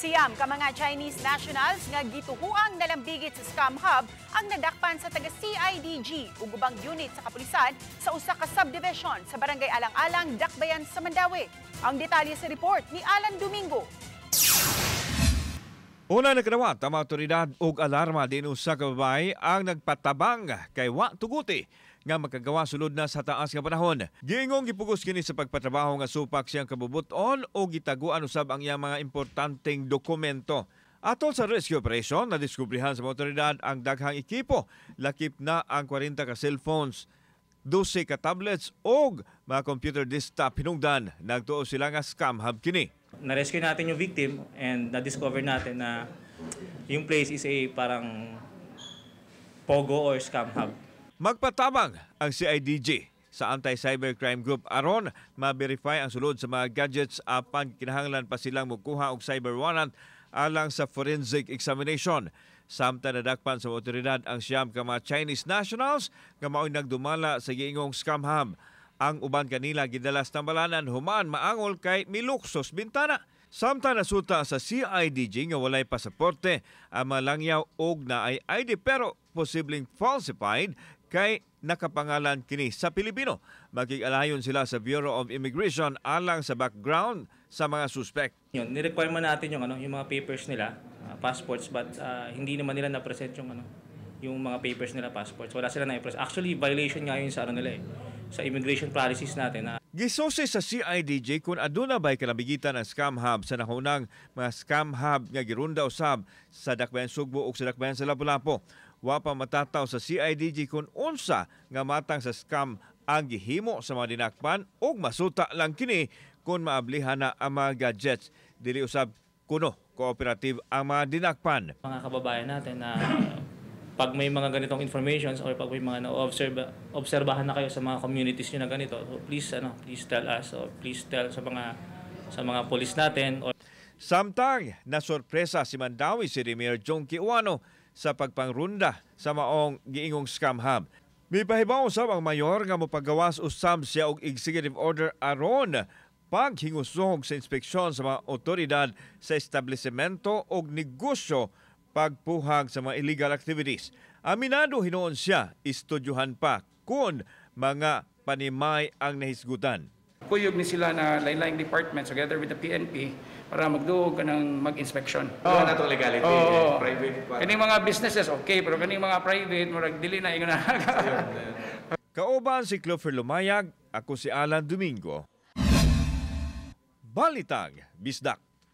Siyam ka mga Chinese nationals nga gituhuang nalambigit sa scam hub ang nadakpan sa taga CIDG ug ubang unit sa kapulisan sa usa ka subdivision sa barangay Alang-Alang, Dakbayan sa Mandawi. Ang detalye sa report ni Alan Domingo. Una nakadawat ang mga otoridad og alarma din usa ka babae ang nagpatabang kay wa tuguti nga makagawa sulod na sa taas nga panahon. Giingong gipugos kini sa pagpatrabaho nga supak siyang kabubuton o gitaguan usab ang iyang mga importanteng dokumento. Atol sa rescue operation, nadiskubrihan sa mga otoridad ang daghang ekipo. Lakip na ang 40 ka cellphones, 12 ka tablets o mga computer desktop hinungdan. Nagtuo sila nga scam hub kini. Na-rescue natin yung victim and na-discover natin na yung place is a parang pogo or scam hub. Magpatabang ang CIDG sa Anti-Cybercrime Group aron ma-verify ang sulod sa mga gadgets apan kinahanglan pa silang mukuha og cyber warrant alang sa forensic examination. Samtang nadakpan sa otoridad ang siyam ka mga Chinese nationals nga mao'y nagdumala sa giingong scam hub. Ang uban kanila gidalas tambalanan human maangol kay miluksos bintana. Samtang nasuta sa CIDG nga walay pasaporte ang malangyaw og naay ID pero posibleng falsified kay nakapangalan kini sa Pilipino. Magigalayon sila sa Bureau of Immigration alang sa background sa mga suspect. Yun, ni-require man natin yung mga papers nila, passports, but hindi naman nila na-present yung mga papers nila, passports. Wala sila na-present. Actually, violation nga yun sa sa immigration policies natin. Gisose sa CIDG kung aduna ba'y kalabigitan ang scam hub sa nahunang mga scam hub nga girunda usab sa Dakbayan Sugbo o sa Dakbayan sa Lapu-Lapu. Wa pa matataw sa CIDG kung unsa nga matang sa scam ang gihimo sa mga dinakpan o masuta lang kini kung maablihan na ang mga gadgets. Dili usab kuno cooperative ang mga dinakpan. Mga kababayan natin na pag may mga ganitong informations or pag may mga obserbahan na kayo sa mga communities nyo na ganito, so please tell us or please tell sa mga police natin. Samtang nasorpresa si Mandawi City Mayor Jongki Uwano sa pagpangrunda sa maong giingong scam hub. May pahibaw usab ang mayor nga mopagawas usab siya og executive order aron paghingusog sa inspeksyon sa mga otoridad sa establishmento og negosyo pagpuhag sa mga illegal activities. Aminado hinuon siya, istudyuhan pa kung mga panimay ang nahisgutan. Kuyog ni sila na lain-laing department together with the PNP para magduog ng mag-inspection. Na itong legality, private. Kaning mga businesses, okay, pero kaning mga private, murag dili na ingon na. Kauban si Clover Lumayag, ako si Alan Domingo. Balitang Bisdak.